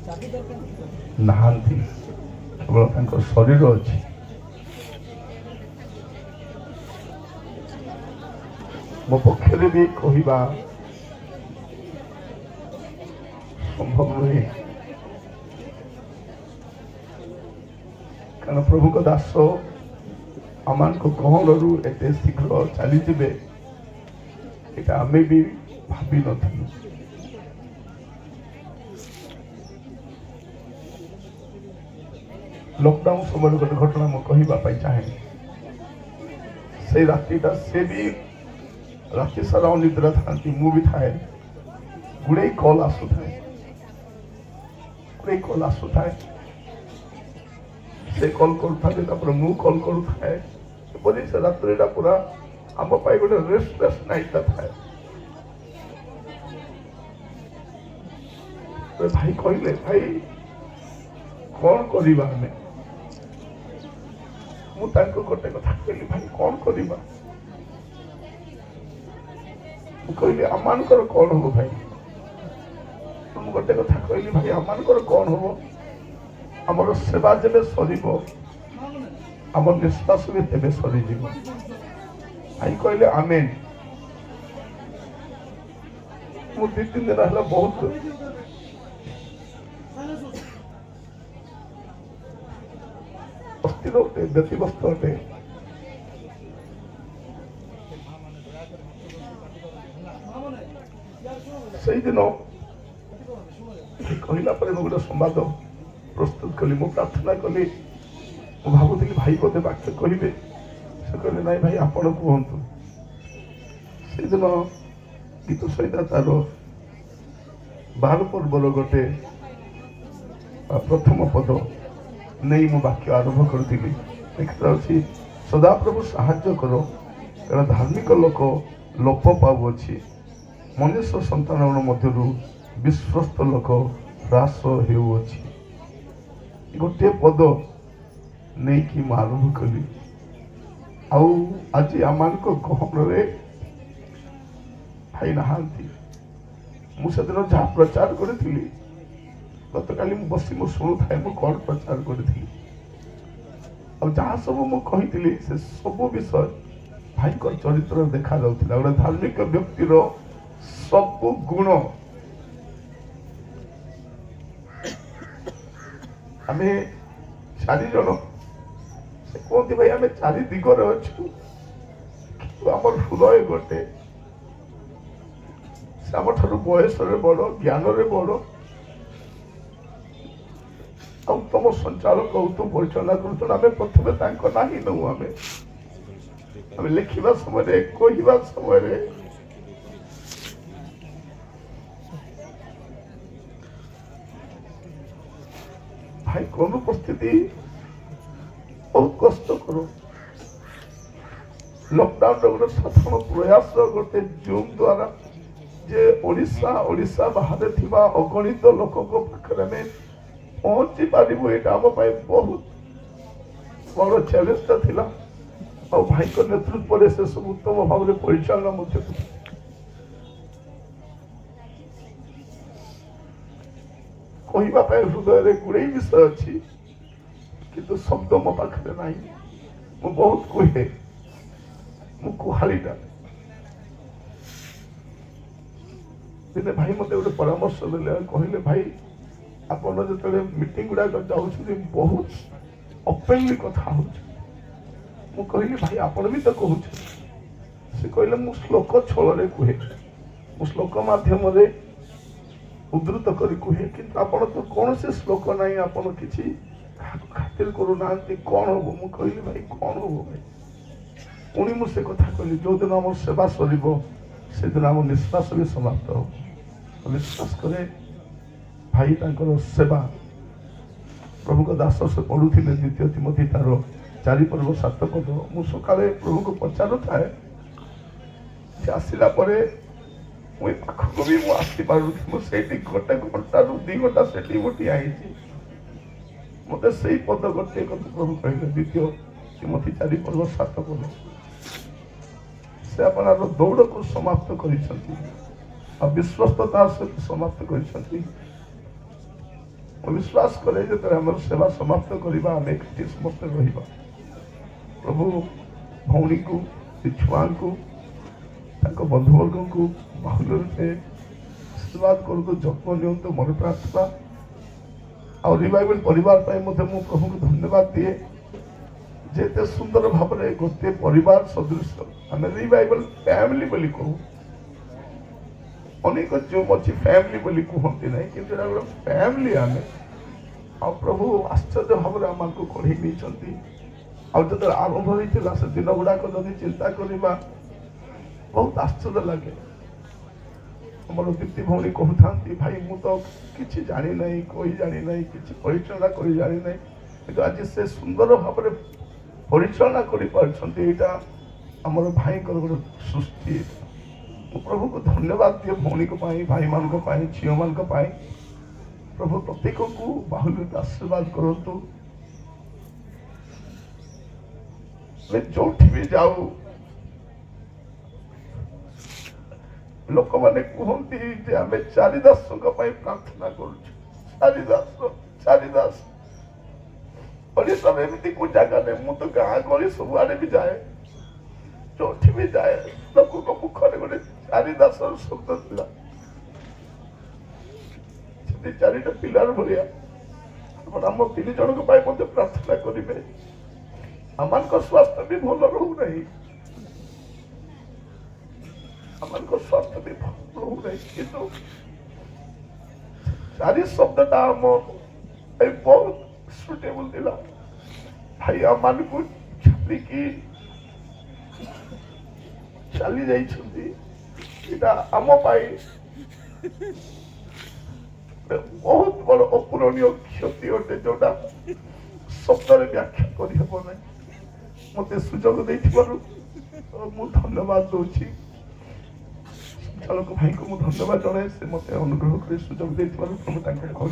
नाहांती केवल तांकर शरीर अच्छी मो पक्षरे भी कहवा संभव नुहे कारण प्रभु को दास आम को गहलू एत शीघ्र चली जाए ये आम भी भावी नु लॉकडाउन समय गोटे घटना मुझे कहवाई चाहे से रातिटा से भी राति सारा अनिद्रा था भी थाए गुड़े कल आसुए से कल कर मु कल करुए से रात्रिटा पूरा आम गोटे रेस्टलेस नाइटा थाए भाई कहले भाई कौन करवा आम मुझे गोटे कथा कहली भाई कौन करवा कहली आमर कौन हम भाई मुझे गोटे कथा कहली भाई आमर कौन हम आमर सेवा जब सर आम निश्वास भी तेज सरी भाई कहले आमेन मुझे 2-3 दिन है बहुत अस्थिर होते व्यतिव्यस्त होते से दिन कहला गोटे संवाद प्रस्तुत कली मु प्रार्थना कली भावुली भाई बोधे वाक्य कहे से कहले नाई भाई आपण कहतु से दिन गीत सहित तार 12 पर्वर गोटे प्रथम पद नहीं मु वाक्य आरंभ करी सदा प्रभु साहाय्य करो कारण धार्मिक लोक लोप पाऊँच मनुष्य संतान मध्य विश्वस्त लोक ह्रास होउछि गोटे पद नहीं कि मु आरंभ कली आज आम गहन भाई नहांती मुझे जहाँ प्रचार करी गत काली बसी मु शुणु थाए मु कौन प्रचार करी जहाँ सब मुझे से सब विषय भाई को चरित्र देखा जाता गोटे धार्मिक व्यक्तिर सब गुण आम 4 जन से कहते भाई आम 4 दिगरे अच्छु आम हृदय गोटे से आम ठार बयस बड़ ज्ञान बड़ तुम संचालक तुम परिचालना कर प्रथम ना ही नौ आम लिखा समय कहवा समय भाई कौन परिस्थिति बहुत कष्ट करो लॉकडाउन गोटे साधारण प्रयास गोटे जूम द्वारा जे ओडिशा बाहर थिबा अगणित लोक पाखे पहुंची पारू ये आम बहुत बड़ चैलेंजटा थिला और भाई को नेतृत्व से सब उत्तम भाव में परिचालना कहवाई हृदय गुड़े विषय अच्छी किंतु शब्द मो पाखे ना मु बहुत कहे मु कुहाड़ीटा दिने भाई मत गोटे परामर्श देले कहले भाई आपन जो मीटिंग गुड़ा जाऊँ बहुत ओपनली कथा हो कहली भाई आपन भी तो कहूँ से कहले मु श्लोक छल कहे मु श्लोक माध्यम उद्धृत कर कहे कि आपन तो कौन से श्लोक ना आपन किसी खातिर करूना कौन हम मु कहली भाई कौन हम भाई पुणी मुझे कथा कहली जो दिन आम सेवा सर से दिन आम निश्वास भी समाप्त हो विश्वास करे भाई तांकर सेवा प्रभु को दास से पढ़ुले 2 तिमोथी तार 4 पर्व 7 पद मु सकाले प्रभु को पचारू थाए आसला मुझे पाखक भी मुझे आसी पार्टी गोटे घंटा 2 घंटा से मुठिया मत से पद गोटे प्रभु कहले 2 तिमोथी 4 पर्व 7 पद से अपना दौड़ को समाप्त कर विश्वस्तता से समाप्त कर विश्वास करे जो आम सेवा समाप्त करवा आम एकाठी समस्त रहा प्रभु भौणी को छुआ को बंधुवर्ग को बाहुल्य रूपे आशीर्वाद करतु जत्न नियंतु मन प्रार्थना और रिवाइवल परिवार मु प्रभु को धन्यवाद दिए जेते सुंदर भाव में गोटे परिवार सदृश आम रिवाइवल फैमिली बोली कहू अनेक जो अच्छी फैमिली बोली कहते ना कि फैमिली आम आ प्रभु आश्चर्य भाव में आम को कढ़े नहीं जो आरंभ होता से दिन गुड़ाक जब चिंता करवा बहुत आश्चर्य लगे आम दीप्ति भौणी कहता भाई मु तो किसी जानी ना कोई जानी ना कि परिचालना कर जानी ना कि आज से सुंदर भाव में परिचालना कर आमर भाई गोटे सृष्टि प्रभु को धन्यवाद दिए भौणी को भाई मान झील मान प्रभु प्रत्येक को बाहुल्य आशीर्वाद करतु जो भी जाऊ लोक मैंने कहते आम चारिदास प्रार्थना करिदास ओडिशा में एमती को जगह नहीं मु तो गाँ गली सब आड़े भी जाए जो भी जाए लोक मुखर गोटे चारिदास शब्द था चारिटा पिलार भाया आम तीन जन प्रार्थना करेंगे आम स्वास्थ्य भी भल रोना आम स्वास्थ्य भी भल रोना कि चारि शब्दटा आम बहुत सुटेबल दिला भाई आम को छाड़िकी चली जाइए आम बहुत बड़ अपूरणीय क्षति अटे जोटा शब्द व्याख्या करहब ना मत सुजोग धन्यवाद दूसरी संचालक भाई को धन्यवाद जनाए से मत अनुग्रह कर सुजोग प्रभु